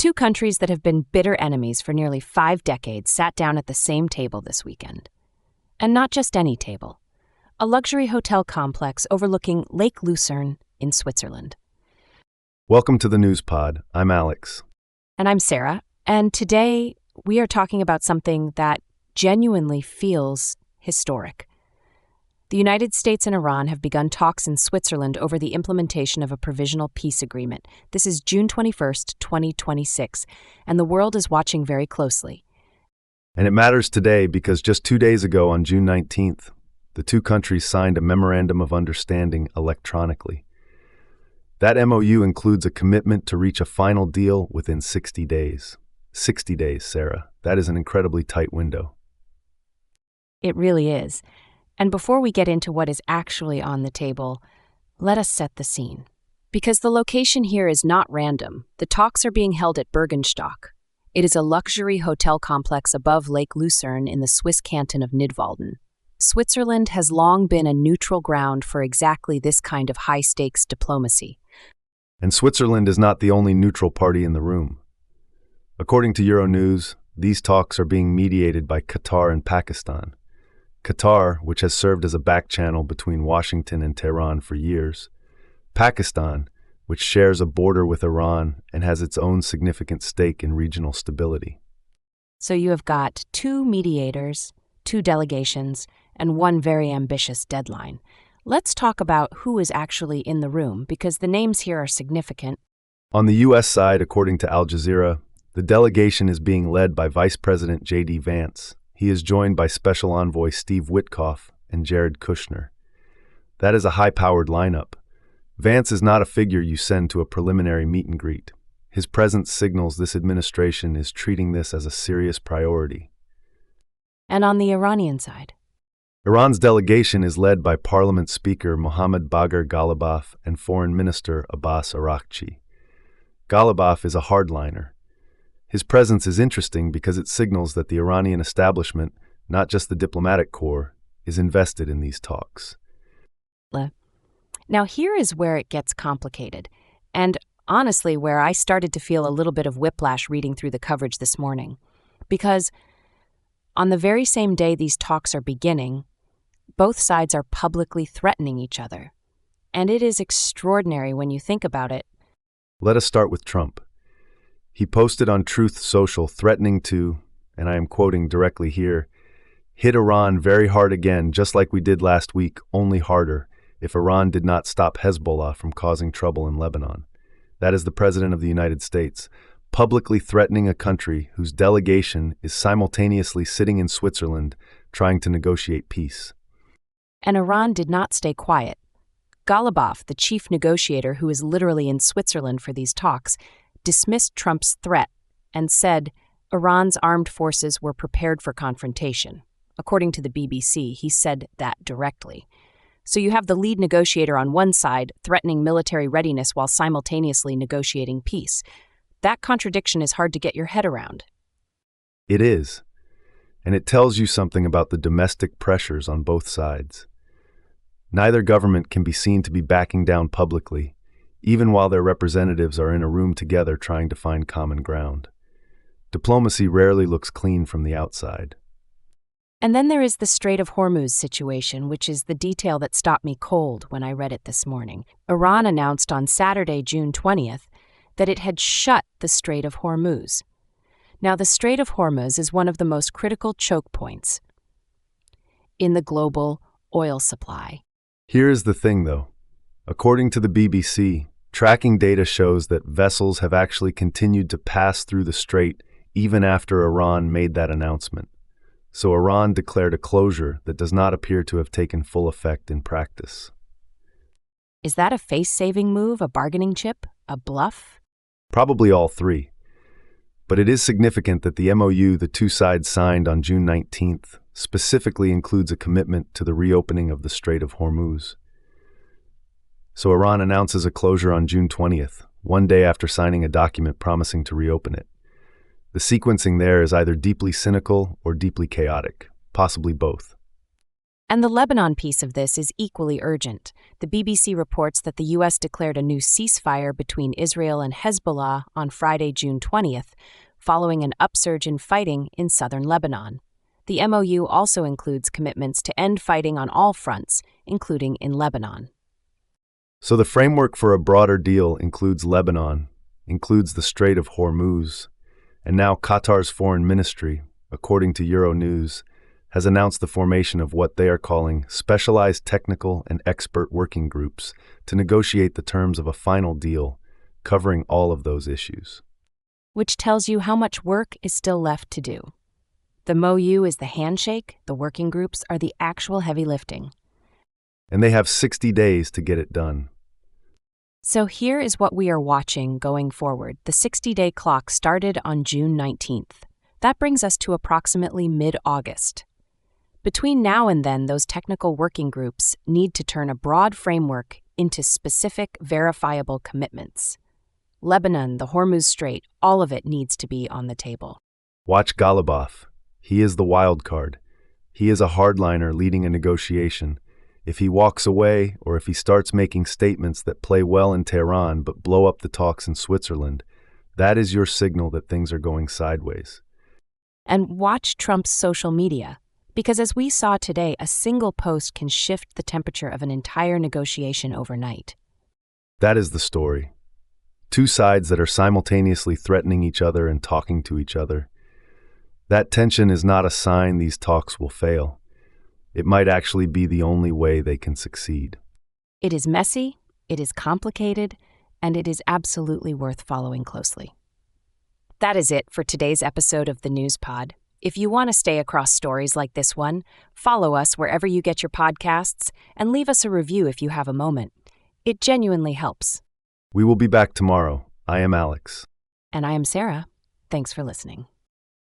Two countries that have been bitter enemies for nearly 5 decades sat down at the same table this weekend. And not just any table. A luxury hotel complex overlooking Lake Lucerne in Switzerland. Welcome to the News Pod. I'm Alex. And I'm Sarah. And today we are talking about something that genuinely feels historic. The United States and Iran have begun talks in Switzerland over the implementation of a provisional peace agreement. This is June 21st, 2026, and the world is watching very closely. And it matters today because just 2 days ago on June 19th, the two countries signed a memorandum of understanding electronically. That MOU includes a commitment to reach a final deal within 60 days. 60 days, Sarah. That is an incredibly tight window. It really is. And before we get into what is actually on the table, let us set the scene. Because the location here is not random, the talks are being held at Bergenstock. It is a luxury hotel complex above Lake Lucerne in the Swiss canton of Nidwalden. Switzerland has long been a neutral ground for exactly this kind of high-stakes diplomacy. And Switzerland is not the only neutral party in the room. According to Euronews, these talks are being mediated by Qatar and Pakistan. Qatar, which has served as a back channel between Washington and Tehran for years. Pakistan, which shares a border with Iran and has its own significant stake in regional stability. So you have got 2 mediators, 2 delegations, and 1 very ambitious deadline. Let's talk about who is actually in the room, because the names here are significant. On the U.S. side, according to Al Jazeera, the delegation is being led by Vice President J.D. Vance. He is joined by Special Envoy Steve Witkoff and Jared Kushner. That is a high-powered lineup. Vance is not a figure you send to a preliminary meet and greet. His presence signals this administration is treating this as a serious priority. And on the Iranian side? Iran's delegation is led by Parliament Speaker Mohammad Bagher Ghalibaf and Foreign Minister Abbas Araghchi. Ghalibaf is a hardliner. His presence is interesting because it signals that the Iranian establishment, not just the diplomatic corps, is invested in these talks. Now here is where it gets complicated, and honestly where I started to feel a little bit of whiplash reading through the coverage this morning. Because on the very same day these talks are beginning, both sides are publicly threatening each other. And it is extraordinary when you think about it. Let us start with Trump. He posted on Truth Social threatening to, and I am quoting directly here, hit Iran very hard again, just like we did last week, only harder, if Iran did not stop Hezbollah from causing trouble in Lebanon. That is the President of the United States, publicly threatening a country whose delegation is simultaneously sitting in Switzerland trying to negotiate peace. And Iran did not stay quiet. Ghalibaf, the chief negotiator who is literally in Switzerland for these talks, dismissed Trump's threat and said Iran's armed forces were prepared for confrontation. According to the BBC, he said that directly. So you have the lead negotiator on one side threatening military readiness while simultaneously negotiating peace. That contradiction is hard to get your head around. It is. And it tells you something about the domestic pressures on both sides. Neither government can be seen to be backing down publicly, even while their representatives are in a room together trying to find common ground. Diplomacy rarely looks clean from the outside. And then there is the Strait of Hormuz situation, which is the detail that stopped me cold when I read it this morning. Iran announced on Saturday, June 20th, that it had shut the Strait of Hormuz. Now, the Strait of Hormuz is one of the most critical choke points in the global oil supply. Here is the thing, though. According to the BBC, tracking data shows that vessels have actually continued to pass through the strait even after Iran made that announcement. So Iran declared a closure that does not appear to have taken full effect in practice. Is that a face-saving move, a bargaining chip, a bluff? Probably all three. But it is significant that the MOU the two sides signed on June 19th specifically includes a commitment to the reopening of the Strait of Hormuz. So Iran announces a closure on June 20th, one day after signing a document promising to reopen it. The sequencing there is either deeply cynical or deeply chaotic, possibly both. And the Lebanon piece of this is equally urgent. The BBC reports that the U.S. declared a new ceasefire between Israel and Hezbollah on Friday, June 20th, following an upsurge in fighting in southern Lebanon. The MOU also includes commitments to end fighting on all fronts, including in Lebanon. So the framework for a broader deal includes Lebanon, includes the Strait of Hormuz, and now Qatar's foreign ministry, according to Euronews, has announced the formation of what they are calling specialized technical and expert working groups to negotiate the terms of a final deal covering all of those issues. Which tells you how much work is still left to do. The MOU is the handshake, the working groups are the actual heavy lifting. And they have 60 days to get it done. So here is what we are watching going forward. The 60-day clock started on June 19th. That brings us to approximately mid-August. Between now and then, those technical working groups need to turn a broad framework into specific, verifiable commitments. Lebanon, the Hormuz Strait, all of it needs to be on the table. Watch Ghalibaf. He is the wild card. He is a hardliner leading a negotiation. If he walks away, or if he starts making statements that play well in Tehran but blow up the talks in Switzerland, that is your signal that things are going sideways. And watch Trump's social media. Because as we saw today, a single post can shift the temperature of an entire negotiation overnight. That is the story. Two sides that are simultaneously threatening each other and talking to each other. That tension is not a sign these talks will fail. It might actually be the only way they can succeed. It is messy, it is complicated, and it is absolutely worth following closely. That is it for today's episode of the News Pod. If you want to stay across stories like this one, follow us wherever you get your podcasts and leave us a review if you have a moment. It genuinely helps. We will be back tomorrow. I am Alex. And I am Sarah. Thanks for listening.